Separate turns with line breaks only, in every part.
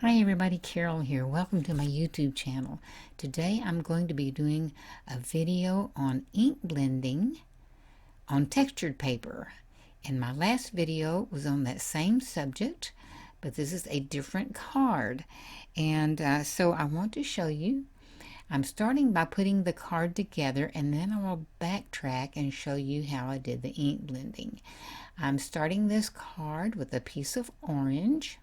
Hi everybody, Carol here. Welcome to my YouTube channel. Today I'm going to be doing a video on ink blending on textured paper. And my last video was on that same subject, but this is a different card. And so I want to show you. I'm starting by putting the card together, and then I will backtrack and show you how I did the ink blending. I'm starting this card with a piece of orange,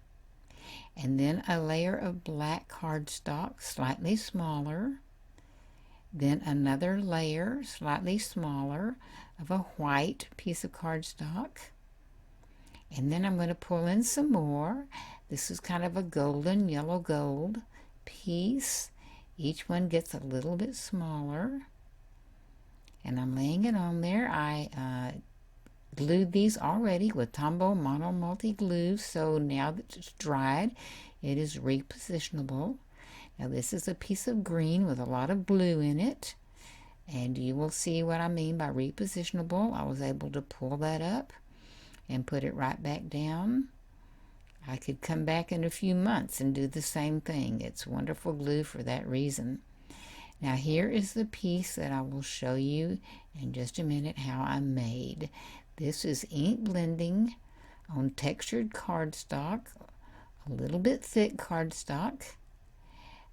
and then a layer of black cardstock, slightly smaller, then another layer, slightly smaller, of a white piece of cardstock, and then I'm going to pull in some more. This is kind of a golden, yellow gold piece. Each one gets a little bit smaller, and I'm laying it on there. I glued these already with Tombow Mono Multi Glue, so now that it's dried, it is repositionable. Now this is a piece of green with a lot of blue in it, and you will see what I mean by repositionable. I was able to pull that up and put it right back down. I could come back in a few months and do the same thing. It's wonderful glue for that reason. Now here is the piece that I will show you in just a minute how I made. This is ink blending on textured cardstock, a little bit thick cardstock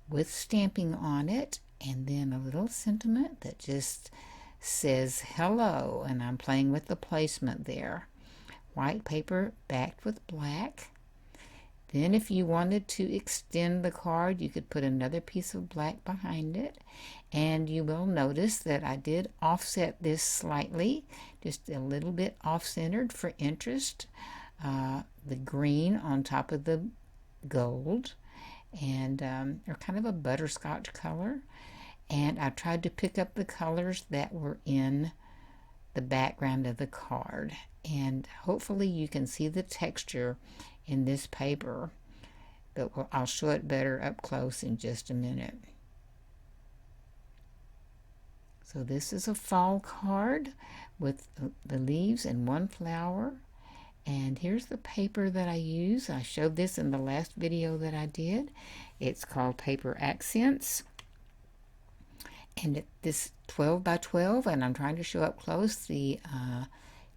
with stamping on it, and then a little sentiment that just says hello, and I'm playing with the placement there. White paper backed with black. Then if you wanted to extend the card, you could put another piece of black behind it. And you will notice that I did offset this slightly, just a little bit off-centered for interest. The green on top of the gold, and they're kind of a butterscotch color. And I tried to pick up the colors that were in the background of the card. And hopefully you can see the texture in this paper, but I'll show it better up close in just a minute. So this is a fall card with the leaves and one flower, and here's the paper that I use. I showed this in the last video that I did. It's called Paper Accents, and this 12 by 12, and I'm trying to show up close the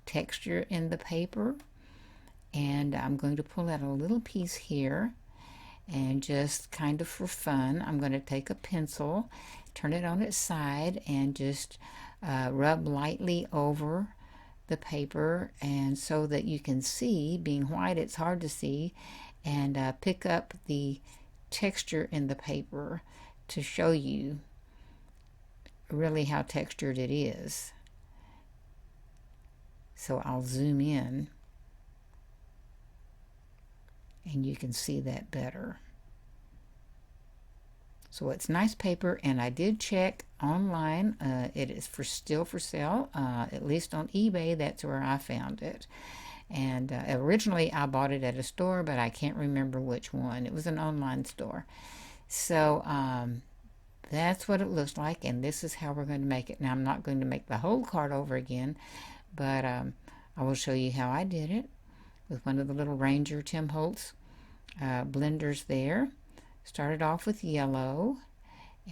texture in the paper. And I'm going to pull out a little piece here, and just kind of for fun, I'm going to take a pencil, turn it on its side, and just rub lightly over the paper, and so that you can see. Being white, it's hard to see, and pick up the texture in the paper to show you really how textured it is. So I'll zoom in, and you can see that better. So it's nice paper, and I did check online. It is still for sale, at least on eBay. That's where I found it. And originally I bought it at a store, but I can't remember which one. It was an online store. So that's what it looks like, and this is how we're going to make it. Now I'm not going to make the whole card over again, but I will show you how I did it with one of the little Ranger Tim Holtz blenders there. Started off with yellow,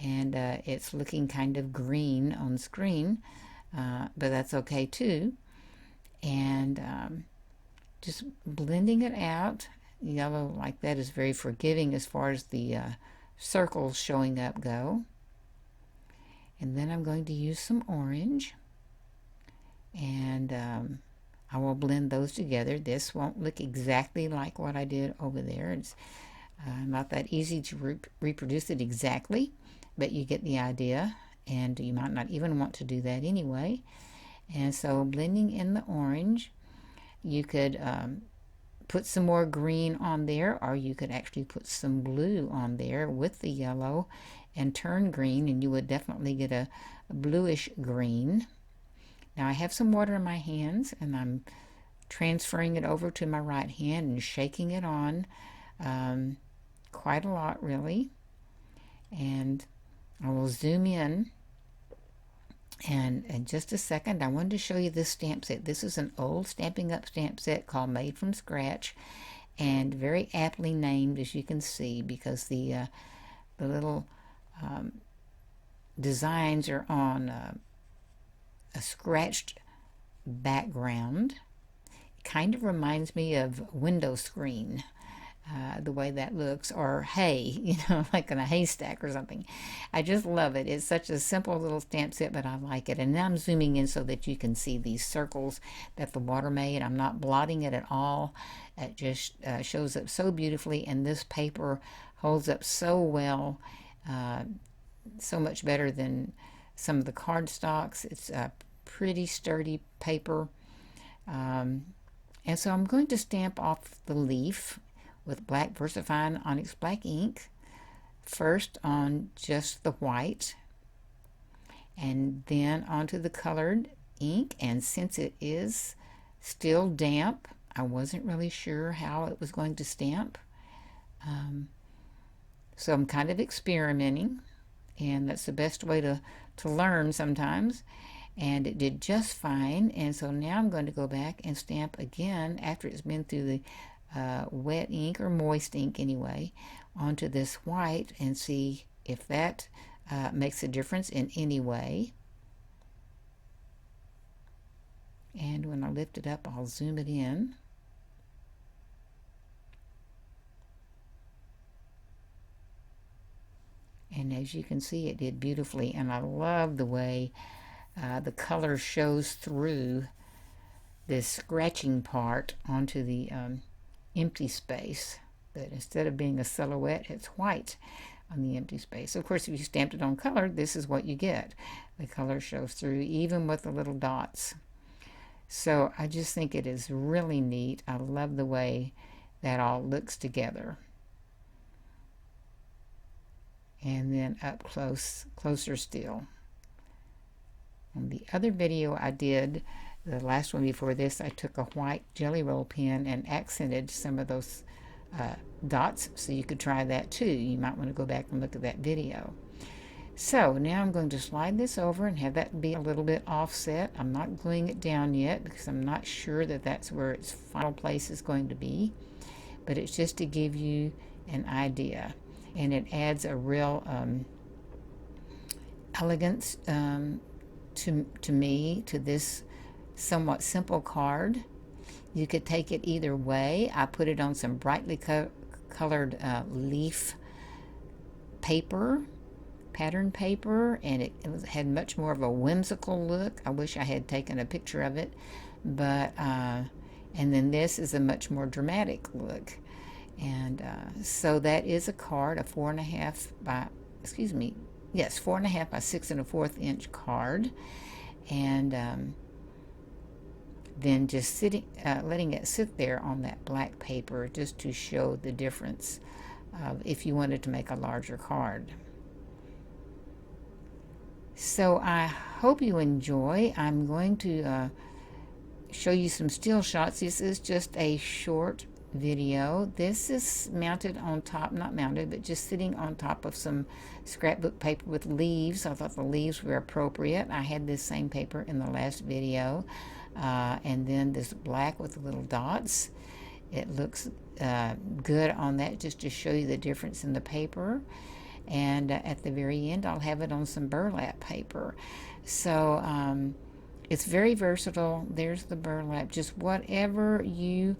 and it's looking kind of green on screen, but that's okay too. And just blending it out. Yellow like that is very forgiving as far as the circles showing up go. And then I'm going to use some orange, and I will blend those together. This won't look exactly like what I did over there. It's not that easy to reproduce it exactly, but you get the idea, and you might not even want to do that anyway. And so blending in the orange, you could put some more green on there, or you could actually put some blue on there with the yellow and turn green, and you would definitely get a bluish green. Now I have some water in my hands, and I'm transferring it over to my right hand and shaking it on quite a lot, really. And I will zoom in, and in just a second I wanted to show you this stamp set. This is an old Stampin' Up! Stamp set called Made from Scratch, and very aptly named, as you can see, because the little designs are on a scratched background. It kind of reminds me of window screen, the way that looks, or hay, like in a haystack or something. I just love it. It's such a simple little stamp set, but I like it. And now I'm zooming in so that you can see these circles that the water made. I'm not blotting it at all. It just shows up so beautifully, and this paper holds up so well, so much better than some of the cardstocks. It's a pretty sturdy paper. And so I'm going to stamp off the leaf with black VersaFine Onyx Black ink, first on just the white, and then onto the colored ink. And since it is still damp, I wasn't really sure how it was going to stamp. So I'm kind of experimenting, and that's the best way to learn sometimes. And it did just fine. And so now I'm going to go back and stamp again after it's been through the wet ink, or moist ink anyway, onto this white, and see if that makes a difference in any way. And when I lift it up, I'll zoom it in. And as you can see, it did beautifully, and I love the way the color shows through this scratching part onto the empty space. That instead of being a silhouette, it's white on the empty space. Of course, if you stamped it on color, this is what you get. The color shows through, even with the little dots. So I just think it is really neat. I love the way that all looks together. And then up closer still. On the other video I did, the last one before this, I took a white Jelly Roll pen and accented some of those dots, so you could try that too. You might want to go back and look at that video. So now I'm going to slide this over and have that be a little bit offset. I'm not gluing it down yet because I'm not sure that that's where its final place is going to be, but it's just to give you an idea. And it adds a real elegance to me, to this somewhat simple card. You could take it either way. I put it on some brightly colored leaf paper, pattern paper, and it had much more of a whimsical look. I wish I had taken a picture of it, but and then this is a much more dramatic look. And so that is a card, a 4.5 by, 4.5 by 6 1/4 inch card. And then just letting it sit there on that black paper, just to show the difference if you wanted to make a larger card. So I hope you enjoy. I'm going to show you some still shots. This is just a short video. This is mounted on top, not mounted, but just sitting on top of some scrapbook paper with leaves. I thought the leaves were appropriate. I had this same paper in the last video. And then this black with the little dots. It looks good on that, just to show you the difference in the paper. And at the very end, I'll have it on some burlap paper. So it's very versatile. There's the burlap, just whatever you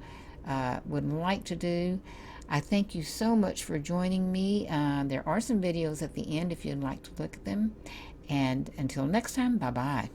would like to do. I thank you so much for joining me. There are some videos at the end if you'd like to look at them. And until next time, bye-bye.